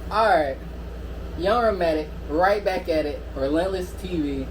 Alright, Young Romantic, right back at it, Relentless TV.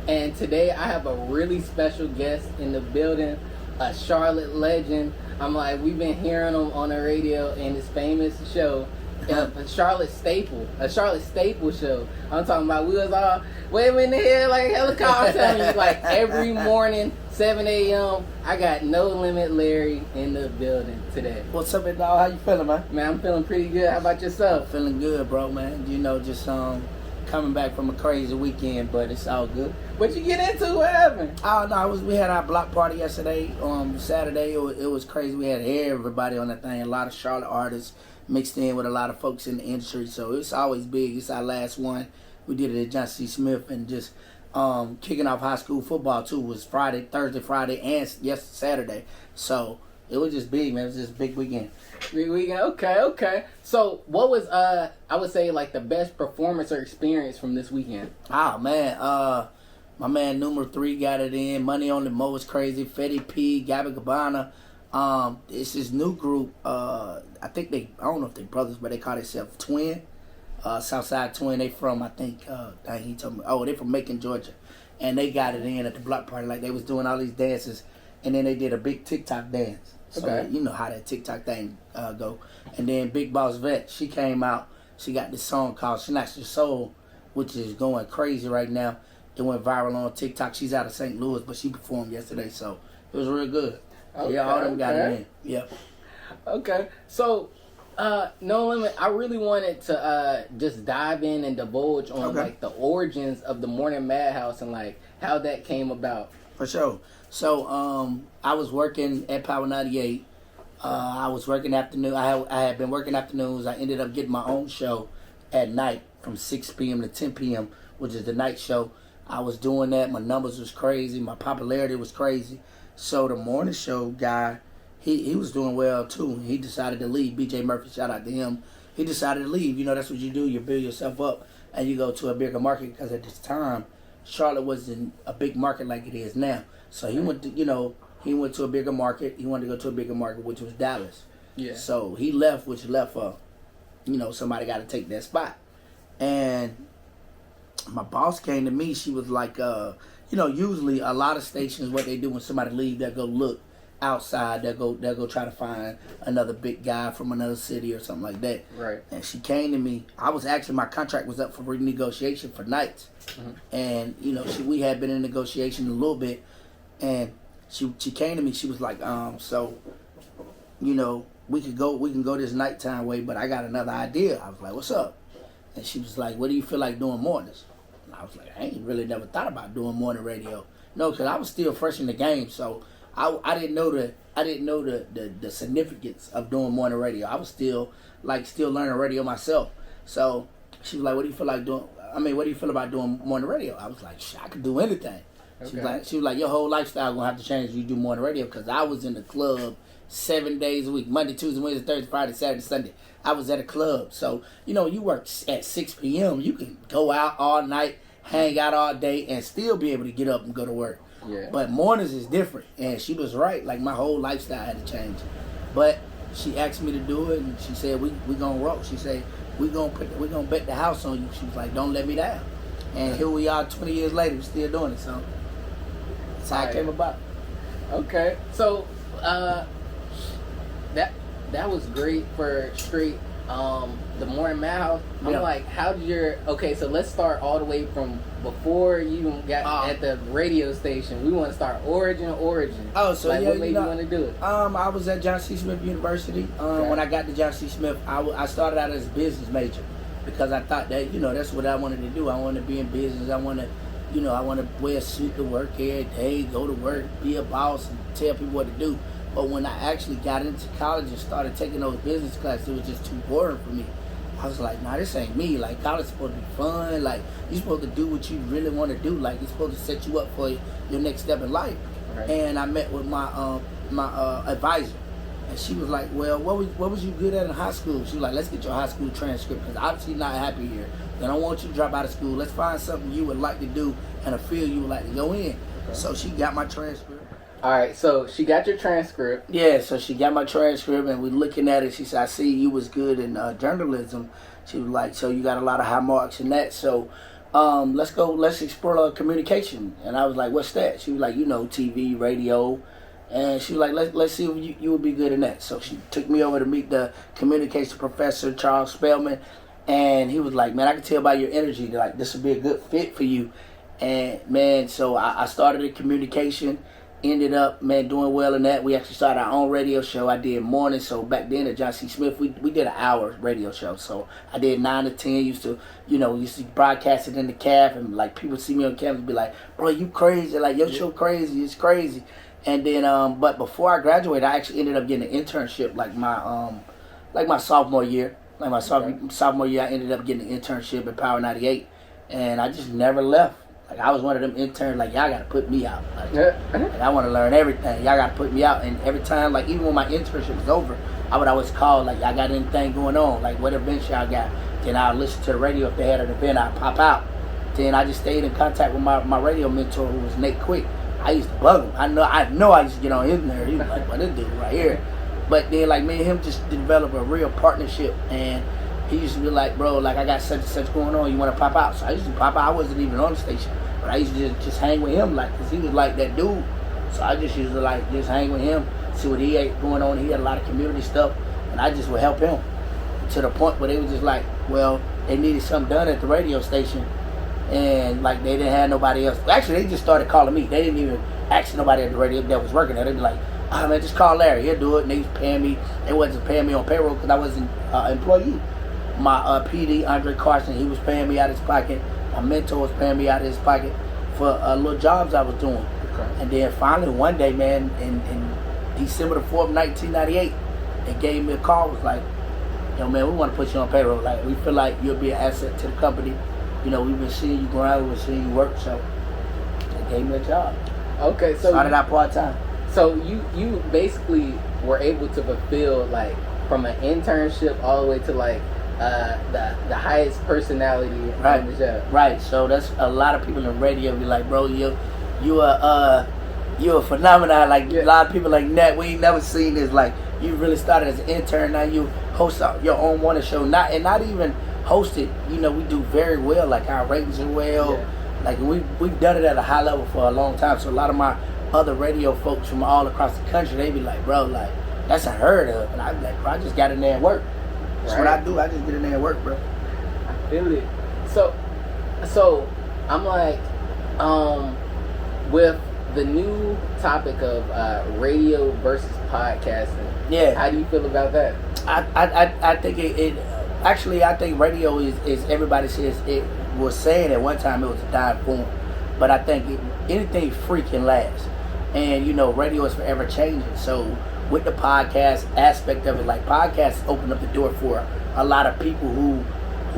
And today I have a really special guest in the building, a Charlotte legend. I'm like, we've been hearing him on the radio in his famous show, a Charlotte Staple show. I'm talking about we was all waving in the head like helicopter. Like every morning, 7 a.m., I got NoLimitLarry in the building today. What's up, dog? How you feeling, man? Man, I'm feeling pretty good. How about yourself? Feeling good, bro, man. You know, just coming back from a crazy weekend, but it's all good. What you get into? What happened? Oh no, we had our block party yesterday. Saturday it was crazy. We had everybody on that thing. A lot of Charlotte artists mixed in with a lot of folks in the industry. So it's always big. It's our last one. We did it at John C. Smith, and just kicking off high school football too was Thursday, Friday, and Saturday. So it was just big, man. It was just a big weekend. Big weekend. Okay. So what was I would say like the best performance or experience from this weekend? Oh man, my man numero 3 got it in. Money on the Mo was crazy. Fetty P, Gabby Gabbana. It's this new group. I don't know if they brothers, but they call themselves Twin. Southside Twin. They from, I think, he told me, they from Macon, Georgia. And they got it in at the block party. Like, they was doing all these dances. And then they did a big TikTok dance. So, okay. You know how that TikTok thing go. And then Big Boss Vet, she came out. She got this song called Snatch Your Soul, which is going crazy right now. It went viral on TikTok. She's out of St. Louis, but she performed yesterday. So, it was real good. Okay, yeah, all them got it in. Yep. Okay. So, No Limit, I really wanted to just dive in and divulge on like the origins of the Morning MaddHouse and like how that came about. For sure. So I was working at Power 98. I was working afternoon. I had been working afternoons. I ended up getting my own show at night from 6 p.m. to 10 p.m., which is the night show. I was doing that. My numbers was crazy. My popularity was crazy. So the morning show guy, he was doing well too. He decided to leave. BJ Murphy, shout out to him. He decided to leave. You know, that's what you do. You build yourself up and you go to a bigger market, because at this time, Charlotte wasn't a big market like it is now. So he went to a bigger market. He wanted to go to a bigger market, which was Dallas. Yeah. So he left, which left somebody got to take that spot. And my boss came to me. She was like, usually a lot of stations, what they do when somebody leave, they'll go look outside. They'll go try to find another big guy from another city or something like that. Right. And she came to me. My contract was up for renegotiation for nights. Mm-hmm. And we had been in negotiation a little bit, and she came to me. She was like, we can go this nighttime way, but I got another idea. I was like, what's up? And she was like, what do you feel like doing mornings? And I was like, I ain't really never thought about doing morning radio. No, because I was still fresh in the game, so I didn't know the significance of doing morning radio. I was still learning radio myself. So she was like, what do you feel about doing morning radio? I was like, I could do anything. Okay. She was like, your whole lifestyle gonna have to change if you do morning radio, because I was in the club 7 days a week, Monday, Tuesday, Wednesday, Thursday, Friday, Saturday, Sunday. I was at a club. So, you work at 6 p.m. You can go out all night, hang out all day, and still be able to get up and go to work. Yeah. But mornings is different. And she was right. Like, my whole lifestyle had to change. But she asked me to do it, and she said, we gonna roll. She said, we gonna bet the house on you. She was like, don't let me down. And here we are 20 years later, we're still doing it. So that's how it came about. Okay. So that was great for straight the Morning MaddHouse. I'm like, how did so let's start all the way from before you got at the radio station. We want to start origin. Oh, so what made you want to do it? I was at John C. Smith University. When I got to John C. Smith, I started out as a business major, because I thought that, that's what I wanted to do. I wanted to be in business. I want to wear a suit to work every day, go to work, be a boss, and tell people what to do. But when I actually got into college and started taking those business classes, it was just too boring for me. I was like, nah, this ain't me. Like, college is supposed to be fun. Like, you're supposed to do what you really want to do. Like, it's supposed to set you up for your next step in life. Right. And I met with my advisor. And she was like, well, what was you good at in high school? She was like, let's get your high school transcript, because obviously you're not happy here. They don't want you to drop out of school. Let's find something you would like to do and a field you would like to go in. Okay. So she got my transcript. All right, so she got your transcript. Yeah, so she got my transcript, and we looking at it. She said, "I see you was good in journalism." She was like, "So you got a lot of high marks in that. So let's explore communication." And I was like, "What's that?" She was like, "TV, radio." And she was like, let's see if you would be good in that. So she took me over to meet the communication professor, Charles Spellman. And he was like, "Man, I can tell by your energy that like this would be a good fit for you." And man, so I started in communication, ended up, man, doing well in that. We actually started our own radio show. I did morning. So back then at John C. Smith, we did an hour radio show. So I did 9 to 10, used to broadcast it in the caf, and like people see me on campus and be like, "Bro, you crazy, like your show crazy, it's crazy." And then, but before I graduated, I actually ended up getting an internship, like my sophomore year. Like my sophomore year, I ended up getting an internship at Power 98, and I just never left. Like I was one of them interns. Like y'all gotta put me out. Like I want to learn everything. Y'all gotta put me out. And every time, like even when my internship was over, I would always call, like, "Y'all got anything going on? Like what events y'all got?" Then I'd listen to the radio. If they had an event, I'd pop out. Then I just stayed in contact with my radio mentor, who was Nate Quick. I used to bug him. I know I used to get on his nerve. He was like, "What this dude right here?" But then, like, me and him just developed a real partnership. And he used to be like, "Bro, like, I got such and such going on. You want to pop out?" So I used to pop out. I wasn't even on the station. But I used to just hang with him, like, because he was like that dude. So I just used to, like, just hang with him, see what he had going on. He had a lot of community stuff. And I just would help him. To the point where they was just like, well, they needed something done at the radio station. And like they didn't have nobody else. Actually, they just started calling me. They didn't even ask nobody at the radio that was working there. They'd be like, "Oh man, just call Larry. He'll do it." And they was paying me. They wasn't paying me on payroll because I wasn't employee. My PD, Andre Carson, he was paying me out of his pocket. My mentor was paying me out of his pocket for little jobs I was doing. Okay. And then finally one day, man, in December the 4th, 1998, they gave me a call. It was like, "Yo man, we want to put you on payroll. Like we feel like you'll be an asset to the company. We've been seeing you grind, we've been seeing you work." So they gave me a job. Okay, so started out part-time. So you basically were able to fulfill, like, from an internship all the way to like the highest personality on the show. Right. So that's a lot of people in radio be like, "Bro, you a phenomenon." Like a lot of people like that. We ain't never seen this. Like you really started as an intern. Now you host your own morning show. Not even hosted. We do very well. Like our ratings are well. Yeah. Like we've done it at a high level for a long time. So a lot of my other radio folks from all across the country, they be like, "Bro, like that's unheard of." And I be like, "Bro, I just got in there and work." That's what I do. I just get in there and work, bro. I feel it. So I'm like, with the new topic of radio versus podcasting. Yeah. How do you feel about that? I think it actually, I think radio is everybody says it was saying at one time it was a dying form, but I think anything free can last, and radio is forever changing. So with the podcast aspect of it, like podcasts open up the door for a lot of people who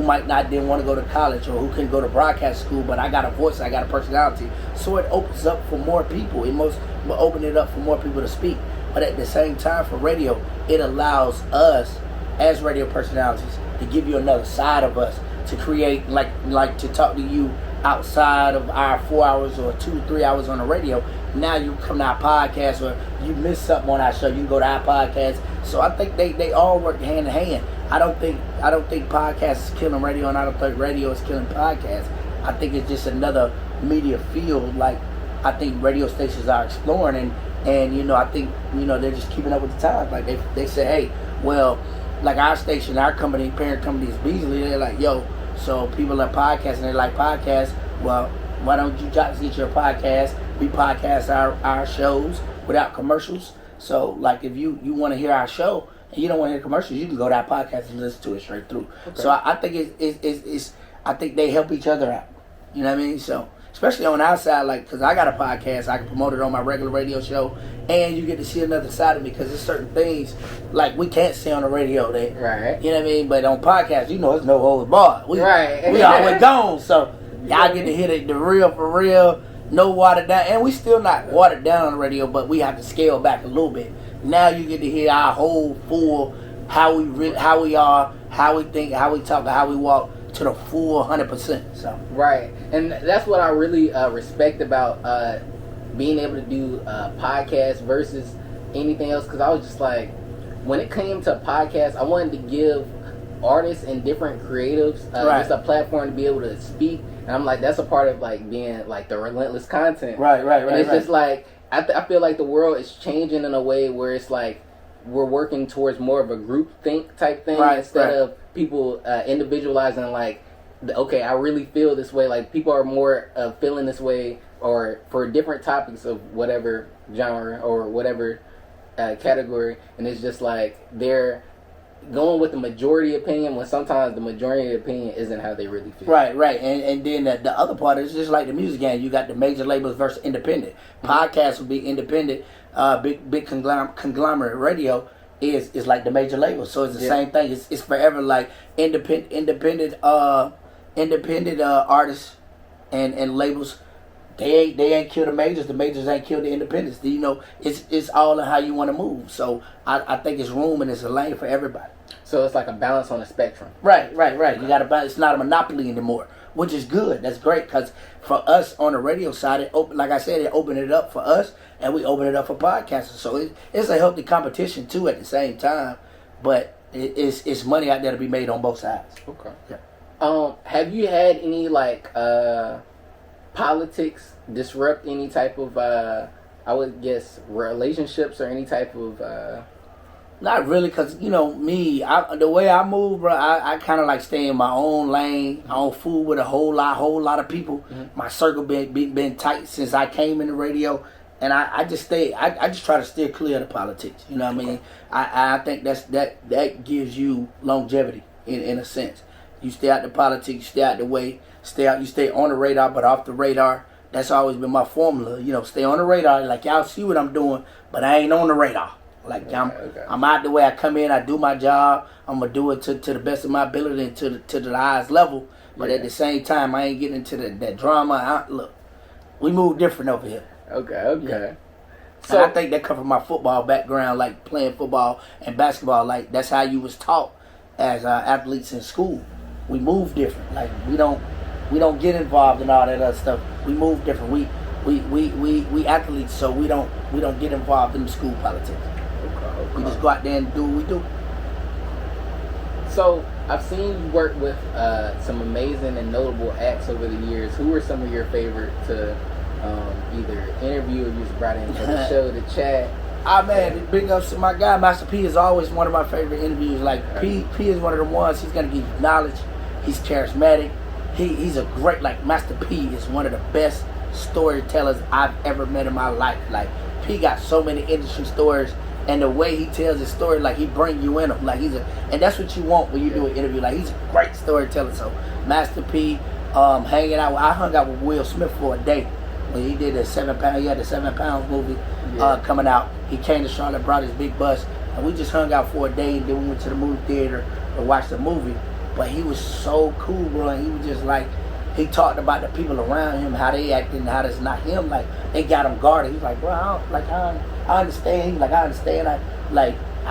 might not didn't want to go to college or who couldn't go to broadcast school, but I got a voice, I got a personality. So it opens up for more people. It will open it up for more people to speak. But at the same time, for radio, it allows us as radio personalities to give you another side of us, to create, like to talk to you outside of our 4 hours or 2-3 hours on the radio. Now you come to our podcast, or you miss something on our show, you can go to our podcast. So I think they all work hand in hand. I don't think podcast is killing radio, and I don't think radio is killing podcasts. I think it's just another media field. Like I think radio stations are exploring, and I think they're just keeping up with the times. Like they say, hey, well, like our station, our company, parent company is Beasley. They're like, yo, so people are podcasting, they like podcasts. Well, why don't you just get your podcast? We podcast our shows without commercials. So like if you want to hear our show and you don't want to hear commercials, you can go to our podcast and listen to it straight through. Okay. So I think it's I think they help each other out. You know what I mean? So especially on our side, like, because I got a podcast, I can promote it on my regular radio show, and you get to see another side of me, because there's certain things like we can't say on the radio. Right. You know what I mean? But on podcasts, it's no holds barred. We always gone. So y'all get to hear the real for real, no watered down, and we still not watered down on the radio, but we have to scale back a little bit. Now you get to hear our whole full how we are, how we think, how we talk, how we walk, to the full 100%. So right, and that's what I really respect about being able to do podcasts versus anything else, because I was just like, when it came to podcasts, I wanted to give artists and different creatives just a platform to be able to speak, and I'm like, that's a part of like being like the relentless content. Right. And it's just like I feel like the world is changing in a way where it's like we're working towards more of a group think type thing instead of people individualizing like, okay, I really feel this way. Like people are more feeling this way, or for different topics of whatever genre or whatever category, and it's just like they're going with the majority opinion when sometimes the majority opinion isn't how they really feel. Right. And then the other part is just like the music game. You got the major labels versus independent. Podcasts will be independent. Big conglomerate radio is like the major labels. So it's the same thing. It's forever like independent artists and labels. They ain't kill the majors. The majors ain't kill the independents. You know, it's all in how you want to move. So I think it's room and it's a lane for everybody. So it's like a balance on the spectrum. Right. You got to balance. It's not a monopoly anymore, which is good. That's great, because for us on the radio side, it like I said, it opened it up for us, and we open it up for podcasters. So it's a healthy competition too at the same time, but it's money out there to be made on both sides. Okay. Yeah. Have you had any like politics disrupt any type of I would guess relationships or any type of Not really, because, you know, me, the way I move, bro, I kind of like stay in my own lane. I don't fool with a whole lot of people. Mm-hmm. My circle been tight since I came in the radio, and I just try to steer clear of the politics. You know what I mean? I think that gives you longevity in a sense. You stay out the politics, you stay out the way, you stay on the radar, but off the radar. That's always been my formula. You know, stay on the radar. Like, y'all see what I'm doing, but I ain't on the radar. Like, I'm out the way. I come in, I do my job. I'm gonna do it to the best of my ability and to the highest level. But at the same time, I ain't getting into that drama. Look, we move different over here. Okay. Yeah. So and I think that comes from my football background, like playing football and basketball. Like, that's how you was taught as athletes in school. We move different. Like, we don't get involved in all that other stuff. We move different. We athletes, so we don't get involved in the school politics. Okay. We just go out there and do what we do. So I've seen you work with some amazing and notable acts over the years. Who are some of your favorite to either interview or you just brought in for the show to chat? Man, big ups to my guy. Master P is always one of my favorite interviews. Like, P is one of the ones, he's going to give you knowledge. He's charismatic. He's a great, like, Master P is one of the best storytellers I've ever met in my life. Like, P got so many industry stories, and the way he tells his story, like, he bring you in him. Like, and that's what you want when you do an interview. Like, he's a great storyteller. So, Master P, hanging out. I hung out with Will Smith for a day when he did the 7 Pounds. He had the 7 Pounds movie coming out. He came to Charlotte, brought his big bus, and we just hung out for a day, and then we went to the movie theater and watched the movie. But he was so cool, bro, and he was just like, he talked about the people around him, how they acted and how that's not him. Like, they got him guarded. He's like, bro, I understand. He's like, I understand. I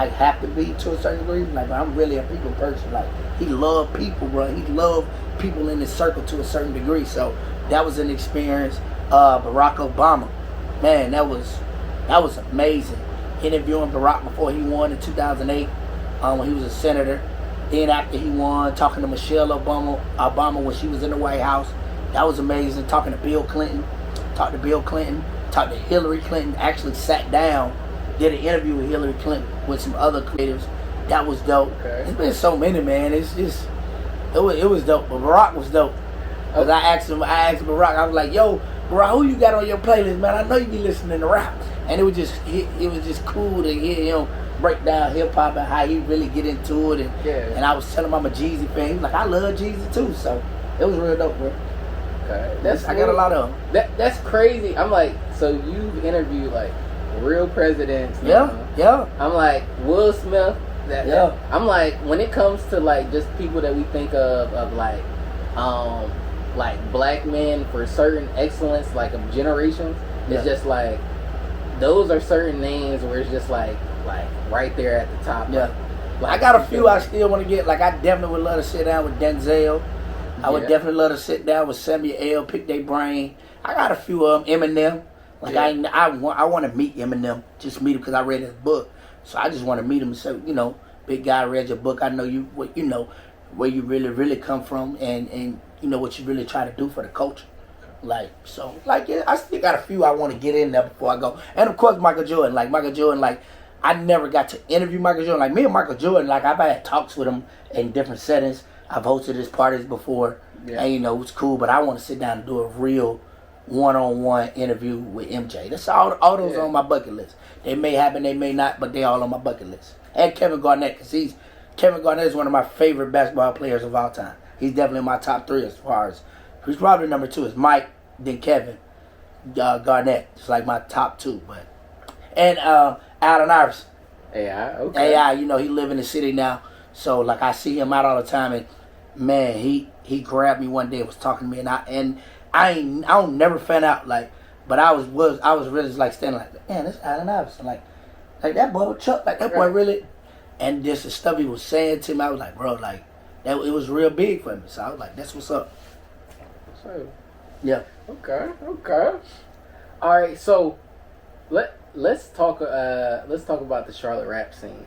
have to be to a certain degree. Like, but I'm really a people person. Like, he loved people, bro. He loved people in his circle to a certain degree. So that was an experience. Barack Obama, man, that was amazing. Interviewing Barack before he won in 2008, when he was a senator. Then after he won, talking to Michelle Obama when she was in the White House. That was amazing. Talking to Bill Clinton. Talked to Hillary Clinton. Actually sat down, did an interview with Hillary Clinton with some other creatives. That was dope. Okay. There's been so many, man. It was dope. But Barack was dope. Because I asked Barack, I was like, yo, Barack, who you got on your playlist, man? I know you be listening to rap. And it was just cool to hear him break down hip hop and how he really get into it, and I was telling him I'm a Jeezy fan. He was like, I love Jeezy too, so it was real dope, bro. Okay, I got a lot of them. That's crazy. I'm like, so you've interviewed like real presidents. Yeah. I'm like Will Smith. I'm like, when it comes to like just people that we think of like black men for certain excellence, like of generations. It's just like those are certain names where it's just like right there at the top. Yeah. Like, I got a few I still want to get. Like, I definitely would love to sit down with Denzel. I would definitely love to sit down with Samuel L., pick their brain. I got a few of them. Eminem. Like Yeah. I want to meet Eminem, just meet him because I read his book. So I just want to meet him and say, big guy, read your book. I know you, where you really come from, and what you really try to do for the culture. Yeah, I still got a few I want to get in there before I go. And of course, Michael Jordan. I never got to interview Michael Jordan. Like me and Michael Jordan, I've had talks with him in different settings. I've hosted his parties before, and it's cool. But I want to sit down and do a real one-on-one interview with MJ. That's all those on my bucket list. They may happen, they may not, but they all on my bucket list. And Kevin Garnett, because Kevin Garnett is one of my favorite basketball players of all time. He's definitely in my top 3 as far as, he's probably number 2 is Mike, then Kevin Garnett. It's like my top 2, and Allen Iverson. AI, okay. AI, he live in the city now, so I see him out all the time, and man, he grabbed me one day and was talking to me, and I don't never found out but I was really just standing man, this Allen Iverson, like that boy was Chuck, that boy really, and just the stuff he was saying to me, I was like, bro, that it was real big for me, so I was like, that's what's up. So, yeah. Okay. All right, so let's talk about the Charlotte rap scene.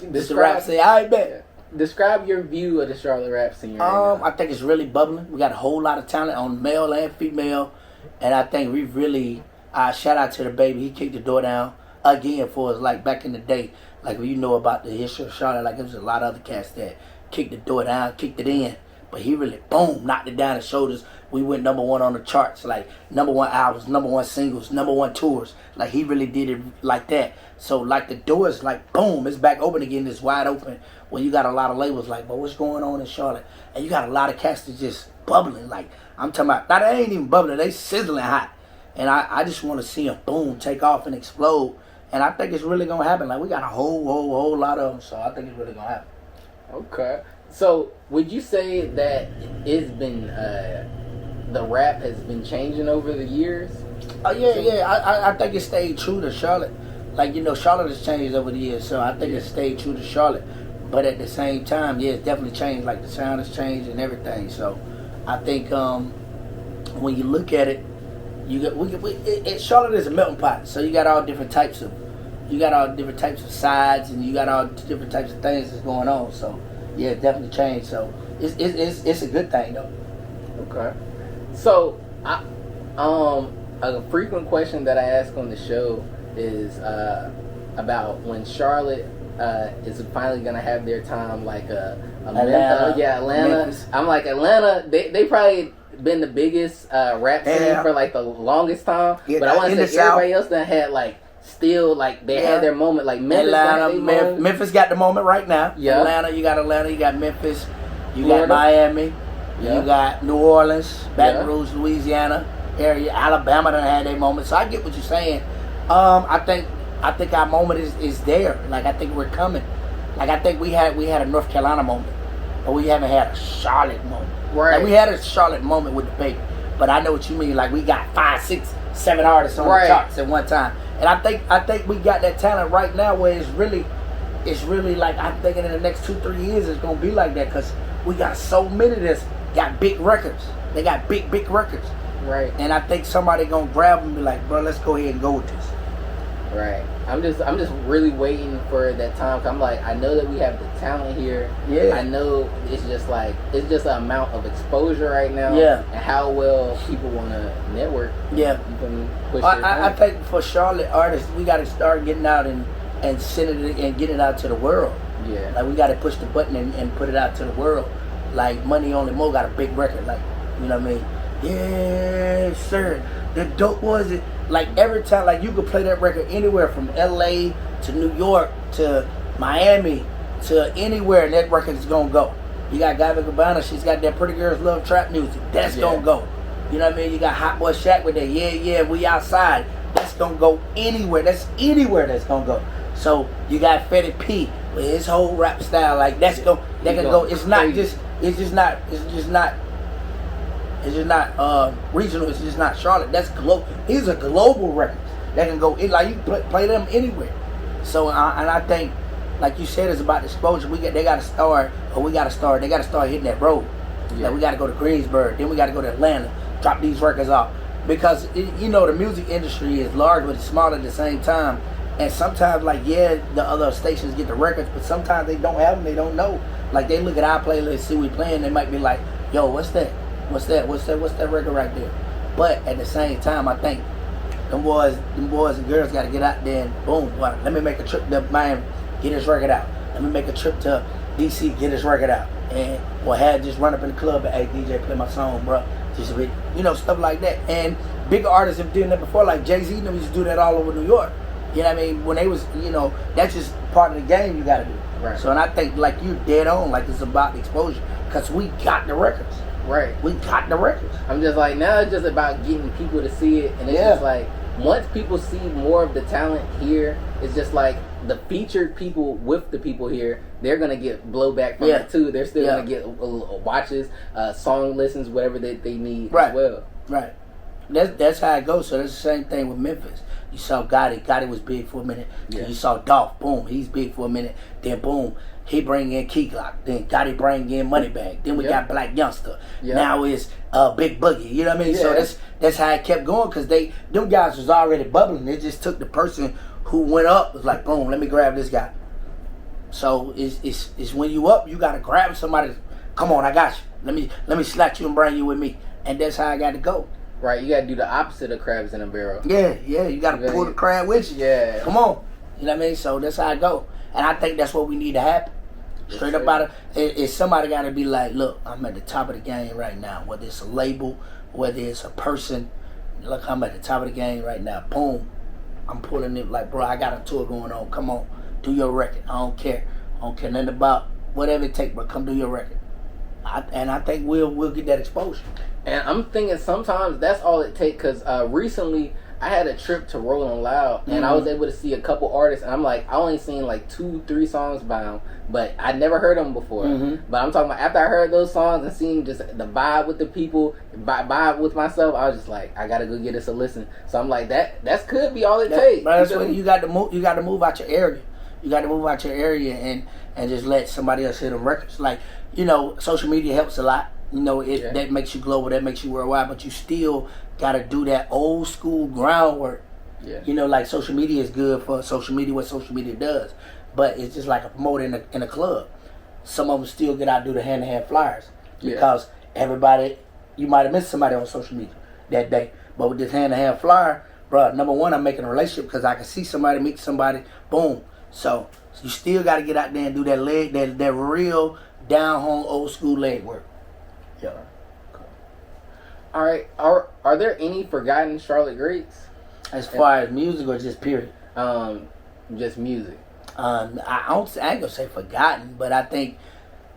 This the rap scene, I bet. Describe your view of the Charlotte rap scene right now. I think it's really bubbling. We got a whole lot of talent on male and female, and I think we really shout out to the baby. He kicked the door down again for us, back in the day. When you know about the history of Charlotte, there was a lot of other cats that kicked the door down, kicked it in, but he really boom knocked it down his shoulders. We went number 1 on the charts, number 1 albums, number 1 singles, number 1 tours. He really did it like that. So the door is boom, it's back open again, it's wide open. When you got a lot of labels but what's going on in Charlotte? And you got a lot of cats that just bubbling. I'm talking about, now they ain't even bubbling, they sizzling hot. And I just want to see them boom, take off and explode. And I think it's really gonna happen. We got a whole lot of them, so I think it's really gonna happen. Okay. So would you say that it's been the rap has been changing over the years? Oh yeah. I think it stayed true to Charlotte. Charlotte has changed over the years, so I think it stayed true to Charlotte. But at the same time, it's definitely changed. The sound has changed and everything. So I think when you look at it, Charlotte is a melting pot. So you got all different types of sides, and you got all different types of things that's going on. So yeah, it definitely changed. So it's a good thing though. Okay. So a frequent question that I ask on the show is about when Charlotte is finally gonna have their time, Atlanta. Atlanta. Memphis. I'm Atlanta. They probably been the biggest rap scene for the longest time. Yeah, but I want to say everybody else that had still they had their moment. Memphis. Atlanta, Memphis got the moment right now. Yeah. Atlanta, you got Memphis, you got Miami, you got New Orleans, Baton Rouge, Louisiana area, Alabama done had their moment. So I get what you're saying. I think our moment is there. I think we're coming. I think we had a North Carolina moment, but we haven't had a Charlotte moment. Right. We had a Charlotte moment with the baby, but I know what you mean. We got 5, 6, 7 artists on the charts at one time, and I think we got that talent right now where it's really I'm thinking in the next 2-3 years it's gonna be like that because we got so many that's got big records. They got big records. Right. And I think somebody gonna grab them and be like, bro, let's go ahead and go with this. Right. I'm just really waiting for that time. 'Cause I know that we have the talent here. Yeah. I know it's just an amount of exposure right now. Yeah. And how well people want to network. Yeah. You can push I think for Charlotte artists, we got to start getting out and sending it and getting it out to the world. Yeah. We got to push the button and put it out to the world. Money Only Mo got a big record. You know what I mean? Yeah, sir. The dope was it. Every time, you could play that record anywhere from LA to New York to Miami to anywhere, and that record is gonna go. You got Gabby Gabbana, she's got that Pretty Girls Love Trap music. That's gonna go. You know what I mean? You got Hot Boy Shaq with that. Yeah, we outside. That's gonna go anywhere. That's anywhere that's gonna go. So you got Fetty P with his whole rap style. That's go. That can go. It's not just. It's just not regional. It's just not Charlotte. That's global. These are global records that can go. You can play them anywhere. So and I think, like you said, it's about exposure. They got to start, or we got to start. They got to start hitting that road. We got to go to Greensburg. Then we got to go to Atlanta. Drop these records off. because you know the music industry is large but it's small at the same time. And sometimes, like, yeah, the other stations get the records, but sometimes they don't have them. They don't know. Like, they look at our playlist, see we playing, they might be like, "Yo, what's that? What's that? What's that record right there?" But at the same time, I think them boys and girls got to get out there and boom. Well, let me make a trip to Miami, get this record out. Let me make a trip to DC, get this record out. And or had just run up in the club and, "Hey, DJ, play my song, bro." Just a bit, stuff like that. And bigger artists have done that before, like Jay-Z. Them used to do that all over New York. You know what I mean? When they was, that's just part of the game you got to do. Right. So, and I think, like, you dead on, like, it's about the exposure. Because we got the records. Right. We got the records. I'm just like, now it's just about getting people to see it. And it's just like, once people see more of the talent here, it's just like the featured people with the people here, they're going to get blowback from it, too. They're still going to get watches, song listens, whatever that they need as well. Right. That's how it goes. So, that's the same thing with Memphis. You saw Gotti. Gotti was big for a minute. Yeah. You saw Dolph. Boom. He's big for a minute. Then boom. He bring in Key Glock. Then Gotti bring in Moneybag. Then we got Black Youngster. Yep. Now it's Big Boogie. You know what I mean? Yeah. So that's how it kept going because them guys was already bubbling. It just took the person who went up was like, boom, let me grab this guy. So it's when you up, you gotta grab somebody. Come on, I got you. Let me slap you and bring you with me. And that's how I got to go. Right, you gotta do the opposite of crabs in a barrel. Yeah, you gotta pull the crab with you. Yeah. Come on. You know what I mean? So that's how I go. And I think that's what we need to happen. Straight up out of it, somebody gotta be like, look, I'm at the top of the game right now. Whether it's a label, whether it's a person, look, I'm at the top of the game right now. Boom. I'm pulling it like, bro, I got a tour going on. Come on, do your record. I don't care. I don't care nothing about whatever it takes, but come do your record. And I think we'll get that exposure. And I'm thinking sometimes that's all it takes because recently I had a trip to Rolling Loud and I was able to see a couple artists and I'm like, I only seen like 2-3 songs by them, but I never heard them before. But I'm talking about after I heard those songs and seen just the vibe with the people, vibe with myself, I was just like, I gotta go get us a listen. So I'm like, that could be all it takes. But that's when you got to move. You got to move out your area. You got to move out your area and just let somebody else hear them records. Like, social media helps a lot. That makes you global, that makes you worldwide, but you still got to do that old school groundwork. Yeah. Like social media is good for social media, what social media does, but it's just like a promoter in a club. Some of them still get out and do the hand-to-hand flyers because everybody, you might have missed somebody on social media that day, but with this hand-to-hand flyer, bro, number one, I'm making a relationship because I can see somebody, meet somebody, boom. So you still got to get out there and do that real down-home old school leg work. Yeah. Cool. All right. Are there any forgotten Charlotte greats? As far as music or just period? Just music. I ain't gonna say forgotten, but I think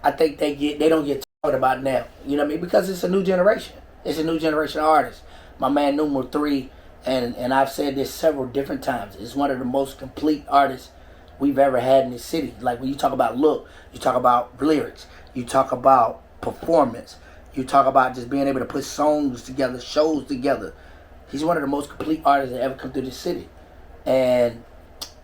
they don't get talked about now. You know what I mean? Because it's a new generation. It's a new generation of artists. My man Numero 3, and I've said this several different times. It's one of the most complete artists we've ever had in this city. Like when you talk about look, you talk about lyrics, you talk about performance. You talk about just being able to put songs together, shows together. He's one of the most complete artists that ever come through this city. And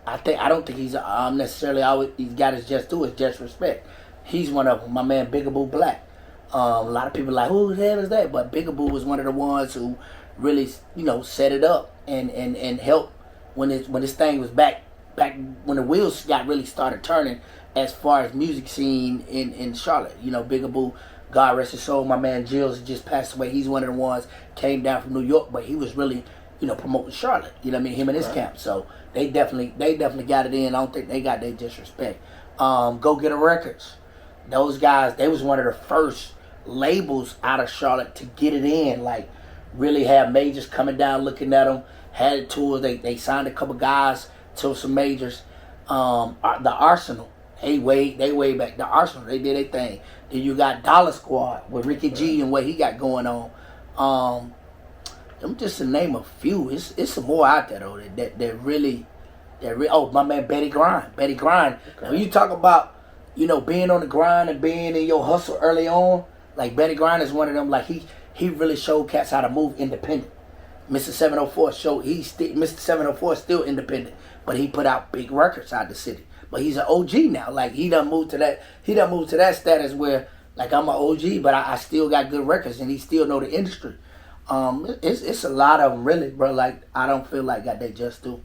I don't think he's necessarily always, he's got his just due, his just respect. He's one of them, my man Bigaboo Black. A lot of people are like, who the hell is that? But Bigaboo was one of the ones who really, set it up and helped when this thing was back when the wheels got really started turning as far as music scene in Charlotte. Bigaboo, God rest his soul, my man Jills just passed away. He's one of the ones came down from New York, but he was really, promoting Charlotte. Him and his camp. So they definitely got it in. I don't think they got their disrespect. Go Get a Records. Those guys, they was one of the first labels out of Charlotte to get it in. Like really have majors coming down looking at them. Had tours. They signed a couple guys to some majors. The Arsenal. They way back. The Arsenal, they did their thing. Then you got Dollar Squad with Ricky G and what he got going on. Them just to name a few. It's some more out there though that really. Oh, my man Betty Grind. Okay. When you talk about being on the grind and being in your hustle early on, like Betty Grind is one of them. Like he really showed cats how to move independent. Mr. 704 Mr. 704 is still independent, but he put out big records out the city. But he's an OG now. Like he done moved to that status where like I'm an OG, but I still got good records and he still know the industry. It's a lot of them really, bro. Like I don't feel like that they just do.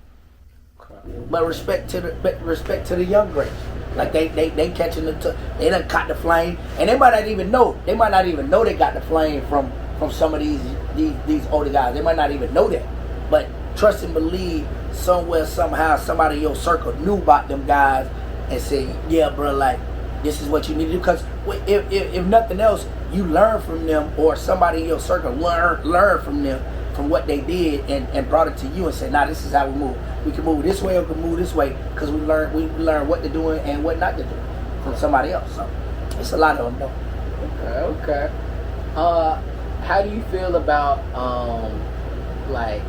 But respect to the young greats. Like they catching they done caught the flame, and they might not even know. They might not even know they got the flame from some of these older guys. They might not even know that. But trust and believe, somewhere somehow somebody in your circle knew about them guys and said, yeah, bro, like this is what you need to do. Because if nothing else, you learn from them, or somebody in your circle learn from them, from what they did, and brought it to you and said, nah, this is how we move. We can move this way or we can move this way, because we learn what to do and what not to do from somebody else. So it's a lot of them though. Okay. How do you feel about like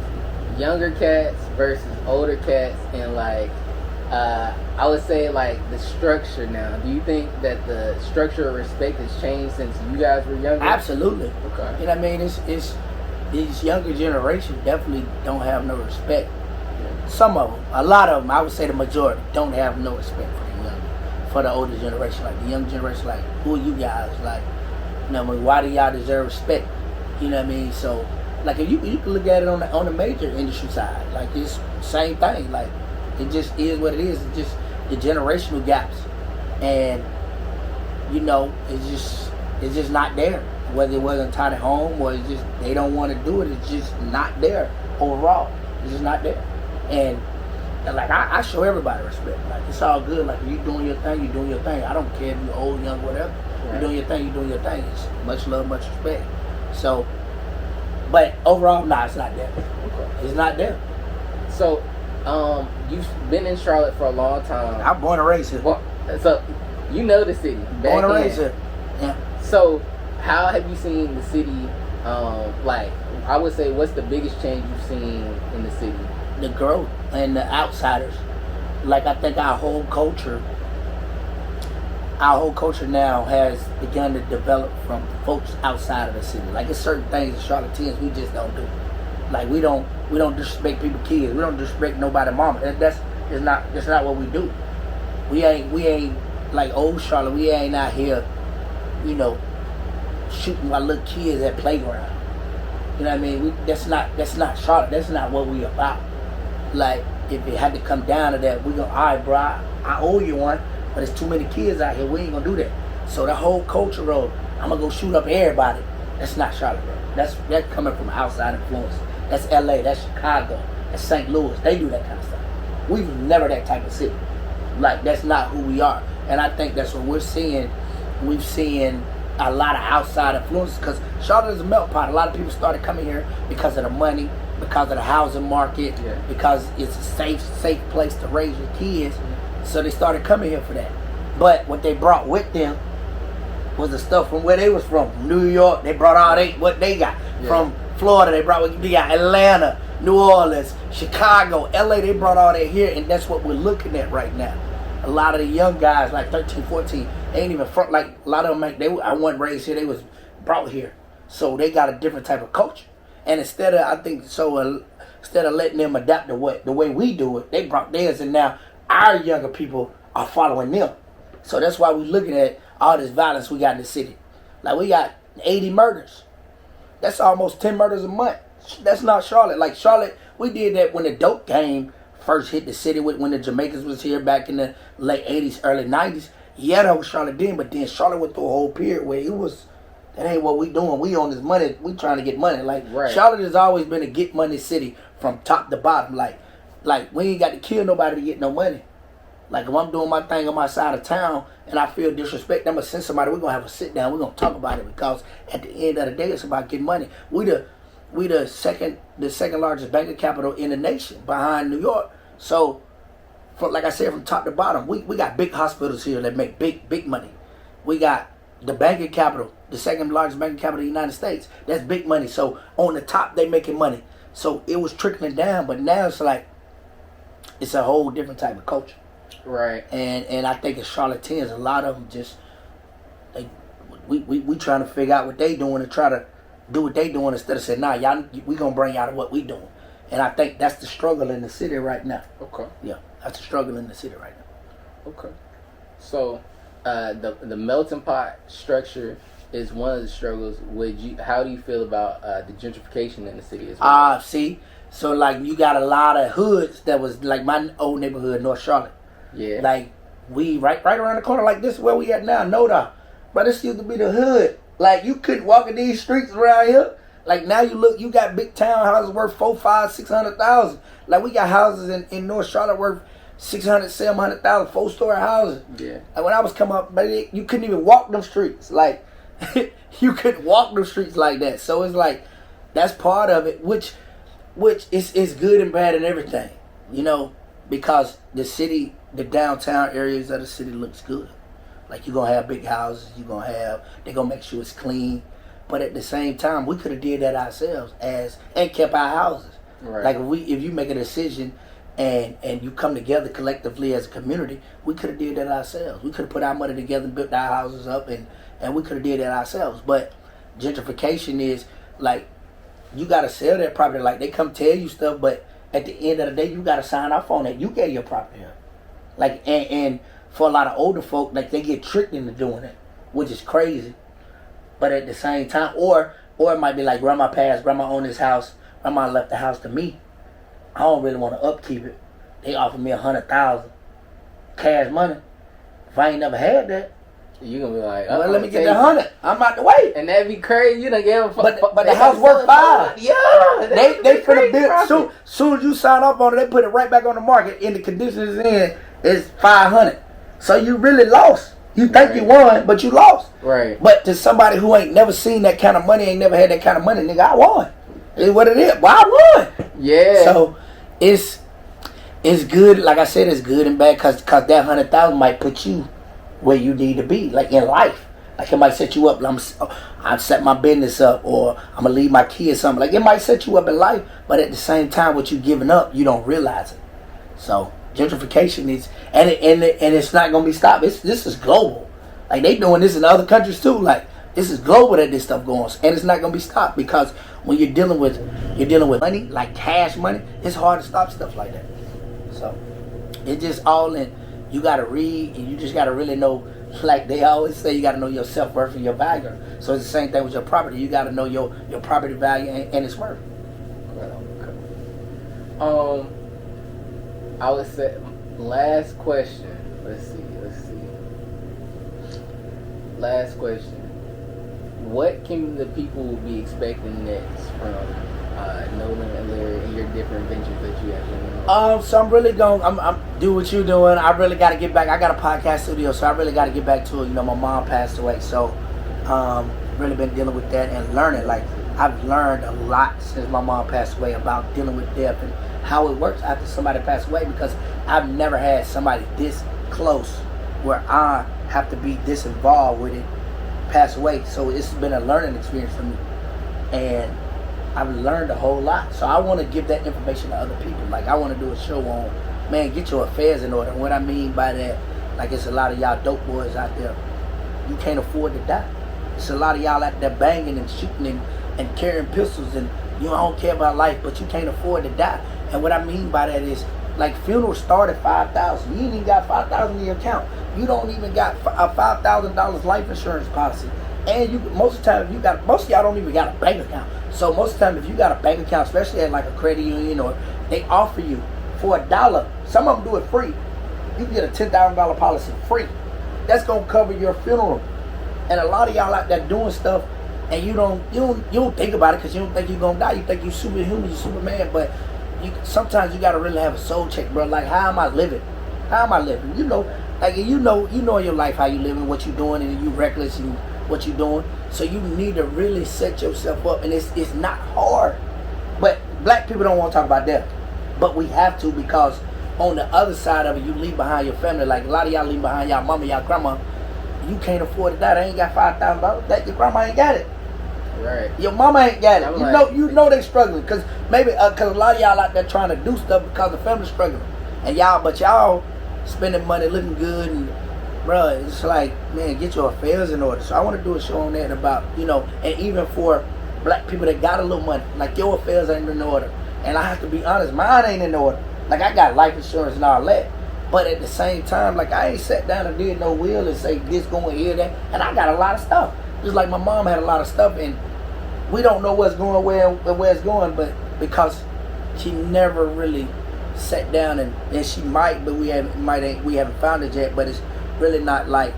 younger cats versus older cats, and like I would say like the structure now? Do you think that the structure of respect has changed since you guys were younger? Absolutely. Okay. You know what I mean? It's these younger generations definitely don't have no respect. Some of them, a lot of them, I would say the majority, don't have no respect for the older generation. Like the young generation, like, who are you guys? Like, you know what I mean? Why do y'all deserve respect? You know what I mean? So, like, if you can look at it on the major industry side, like it's the same thing. Like, it just is what it is. It's just the generational gaps, and you know, it's just not there. Whether it wasn't taught at home or it's just they don't want to do it, it's just not there overall. It's just not there. And like I show everybody respect. Like it's all good. Like you doing your thing, you doing your thing. I don't care if you're old, young, whatever. Right. You're doing your thing, you doing your thing. It's much love, much respect. So, but overall, nah, it's not there. Okay. It's not there. So, you've been in Charlotte for a long time. I'm born and raised here. Well, so you know the city. Born and raised here. Yeah. So, how have you seen the city? Like, I would say, what's the biggest change you've seen in the city? The growth and the outsiders. Like I think our whole culture now has begun to develop from folks outside of the city. Like it's certain things as Charlotteans we just don't do. Like we don't disrespect people's kids. We don't disrespect nobody's mama. That's not what we do. We ain't like old Charlotte. We ain't out here, you know, shooting our little kids at playground. You know what I mean? That's not Charlotte. That's not what we about. Like, if it had to come down to that, we gonna, all right, bro, I owe you one, but there's too many kids out here. We ain't gonna do that. So the whole culture of, I'm gonna go shoot up everybody. That's not Charlotte, bro. That's coming from outside influence. That's LA, that's Chicago, that's St. Louis. They do that kind of stuff. We've never that type of city. Like, that's not who we are. And I think that's what we're seeing. We've seen a lot of outside influences, because Charlotte is a melt pot. A lot of people started coming here because of the money, because of the housing market, because it's a safe place to raise your kids. So they started coming here for that. But what they brought with them was the stuff from where they was from. New York, they brought all what they got. From Florida, they got Atlanta, New Orleans, Chicago, LA, they brought all that here, and that's what we're looking at right now. A lot of the young guys, like 13, 14, they ain't even front, like a lot of them, I wasn't raised here, they was brought here. So they got a different type of culture. And instead of letting them adapt to the way we do it, they brought theirs, and now our younger people are following them. So that's why we're looking at all this violence we got in the city. Like we got 80 murders. That's almost 10 murders a month. That's not Charlotte. Like Charlotte, we did that when the dope game first hit the city, when the Jamaicans was here back in the late 80s, early 90s. Yeah, that was Charlotte then, but then Charlotte went through a whole period where it was, that ain't what we doing. We on this money. We trying to get money. Like Charlotte has always been a get money city from top to bottom. Like we ain't got to kill nobody to get no money. Like if I'm doing my thing on my side of town and I feel disrespect, I'm gonna send somebody. We're gonna have a sit down. We're gonna talk about it, because at the end of the day, it's about getting money. We the second largest banking capital in the nation, behind New York. So, like I said, from top to bottom, we got big hospitals here that make big money. We got the banking capital, the second largest banking capital in the United States. That's big money. So on the top, they making money. So it was trickling down, but now it's like it's a whole different type of culture. Right. And I think as Charlotteans, a lot of them just we trying to figure out what they doing and try to do what they doing instead of saying, nah, y'all, we gonna bring y'all to what we doing. And I think that's the struggle in the city right now. Okay. Yeah, that's the struggle in the city right now. Okay. So, the melting pot structure is one of the struggles. How do you feel about the gentrification in the city as well? See, so like you got a lot of hoods that was like my old neighborhood, North Charlotte. Yeah. Like we right around the corner, like this is where we at now, Noda. But this used to be the hood. Like you couldn't walk in these streets around here. Like now you got big townhouses worth 400,000, 500,000, 600,000. Like we got houses in North Charlotte worth 600,000, 700,000, 4-story houses. Yeah. Like when I was coming up, you couldn't even walk them streets. Like you couldn't walk them streets like that. So it's like that's part of it, which is good and bad and everything, you know, because the city, the downtown areas of the city looks good. Like you're gonna have big houses, they're gonna make sure it's clean. But at the same time, we could have did that ourselves and kept our houses. Right. Like if you make a decision and you come together collectively as a community, we could have did that ourselves. We could have put our money together and built our houses up and we could have did that ourselves. But gentrification is like you gotta sell that property. Like they come tell you stuff, but at the end of the day, you gotta sign off on it. You gave your property up. Like and for a lot of older folk, like they get tricked into doing it, which is crazy. But at the same time, or it might be like grandma passed, grandma owned this house, grandma left the house to me. I don't really want to upkeep it. They offered me 100,000 cash money. If I ain't never had that, you gonna be like, well, let me get the 100. I'm out the way. And that'd be crazy. You done gave a but the house worth 5. Yeah, they finna build. Soon as you sign up on it, they put it right back on the market. In the conditions in is 500. So you really lost. You think you won, but you lost. Right. But to somebody who ain't never seen that kind of money, ain't never had that kind of money, nigga, I won. It's what it is. Well, I won. Yeah. So it's good. Like I said, it's good and bad because that 100,000 might put you where you need to be, like in life. Like it might set you up. I'm set my business up, or I'm gonna leave my kids something. Like it might set you up in life, but at the same time, what you giving up, you don't realize it. So gentrification is, and it's not gonna be stopped. This is global. Like they doing this in other countries too. Like this is global that this stuff going on, and it's not gonna be stopped because when you're dealing with money, like cash money, it's hard to stop stuff like that. So it's just all in. You gotta read, and you just gotta really know. Like they always say, you gotta know your self-worth and your value. So it's the same thing with your property. You gotta know your property value and its worth. I would say last question. Let's see. Last question. What can the people be expecting next from NoLimitLarry and your different ventures that you have going on? So I'm really I'm do what you're doing. I really got to get back. I got a podcast studio, so I really got to get back to it. You know, my mom passed away, so really been dealing with that and learning. Like I've learned a lot since my mom passed away about dealing with death and how it works after somebody passed away, because I've never had somebody this close where I have to be this involved with it pass away. So it's been a learning experience for me, and I've learned a whole lot. So I want to give that information to other people. Like I want to do a show on, man, get your affairs in order. And what I mean by that, like it's a lot of y'all dope boys out there. You can't afford to die. It's a lot of y'all out there banging and shooting and carrying pistols, and you don't care about life, but you can't afford to die. And what I mean by that is, like funerals start at $5,000. You ain't even got $5,000 in your account. You don't even got a $5,000 life insurance policy. And most of y'all don't even got a bank account. So most of the time, if you got a bank account, especially at like a credit union, or they offer you for $1, some of them do it free. You can get a $10,000 policy free. That's gonna cover your funeral. And a lot of y'all out there doing stuff, and you don't think about it because you don't think you're gonna die. You think you're superhuman, you're Superman, but sometimes you gotta really have a soul check, bro. Like, how am I living? How am I living? You know, like you know in your life how you living, what you doing, and you reckless and what you doing. So you need to really set yourself up, and it's not hard. But black people don't want to talk about death, but we have to, because on the other side of it, you leave behind your family. Like a lot of y'all leave behind y'all mama, y'all grandma. You can't afford to die. They ain't got $5,000. That your grandma ain't got it. Right. Your mama ain't got it. You know they struggling, because maybe because a lot of y'all out there trying to do stuff because the family's struggling, and y'all spending money looking good, and bruh, it's like, man, get your affairs in order. So I want to do a show on that about, and even for black people that got a little money, like your affairs ain't in order. And I have to be honest, mine ain't in order. Like I got life insurance and all that, but at the same time, like I ain't sat down and did no will and say this going here, that, and I got a lot of stuff. Just like my mom had a lot of stuff, and we don't know what's going where it's going, but because she never really sat down and she might, but we haven't found it yet. But it's really not like,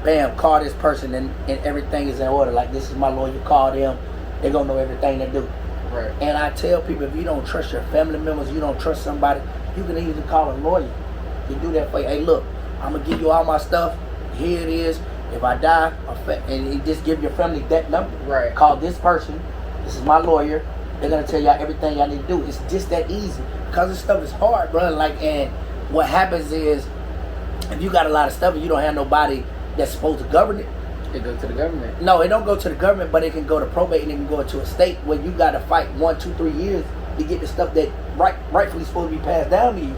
bam, call this person and everything is in order. Like, this is my lawyer, call them, they're gonna know everything they do. Right. And I tell people, if you don't trust your family members, you don't trust somebody, you can easily call a lawyer. You do that for you. Hey, look, I'm gonna give you all my stuff. Here it is. If I die, and you just give your family that number. Right. Call this person. This is my lawyer. They're gonna tell y'all everything y'all need to do. It's just that easy. Because this stuff is hard, bro. Like, and what happens is, if you got a lot of stuff and you don't have nobody that's supposed to govern it, it goes to the government. No, it don't go to the government, but it can go to probate and it can go to a state where you got to fight 1, 2, 3 years to get the stuff that rightfully supposed to be passed down to you.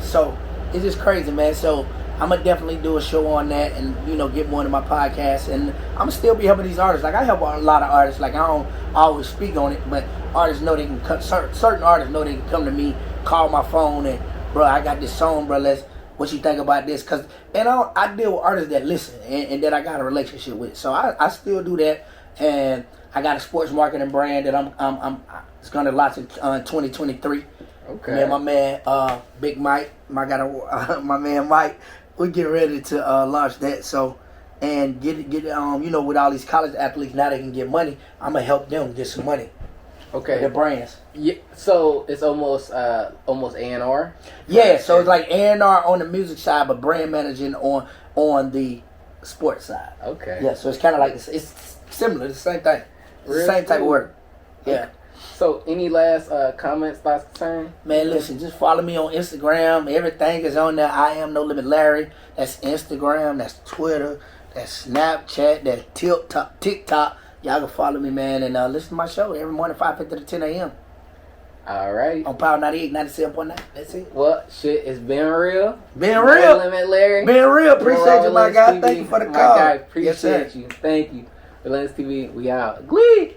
So it's just crazy, man. So I'm gonna definitely do a show on that, and get more into my podcast, and I'm gonna still be helping these artists. Like, I help a lot of artists. Like, I don't always speak on it, but artists know they can come. Certain artists know they can come to me, call my phone, and bro, I got this song, bro. What you think about this? I deal with artists that listen and that I got a relationship with. So I still do that, and I got a sports marketing brand that it's gonna launch in 2023. Okay. Me and my man Big Mike, my man Mike, we get ready to launch that. So and get with all these college athletes now they can get money. I'm gonna help them get some money. Okay. The brands. Yeah. So it's almost A&R. Yeah. So it's like A&R on the music side, but brand managing on the sports side. Okay. Yeah. So it's kind of like it's similar. It's the same thing. It's the same type of work. Yeah. Okay. So any last comments, thoughts, concerns? Man, listen. Just follow me on Instagram. Everything is on there. I am NoLimitLarry. That's Instagram. That's Twitter. That's Snapchat. That's TikTok. Y'all can follow me, man, and listen to my show every morning, 5:50 to 10 a.m. All right. On Power 98, 97.9. That's it. Well, shit, it's been real. Been real. NoLimitLarry. Been real. Appreciate you, my guy. TV. Thank you for the My call. guy, appreciate you. Thank you. Relentless TV, we out. Glee.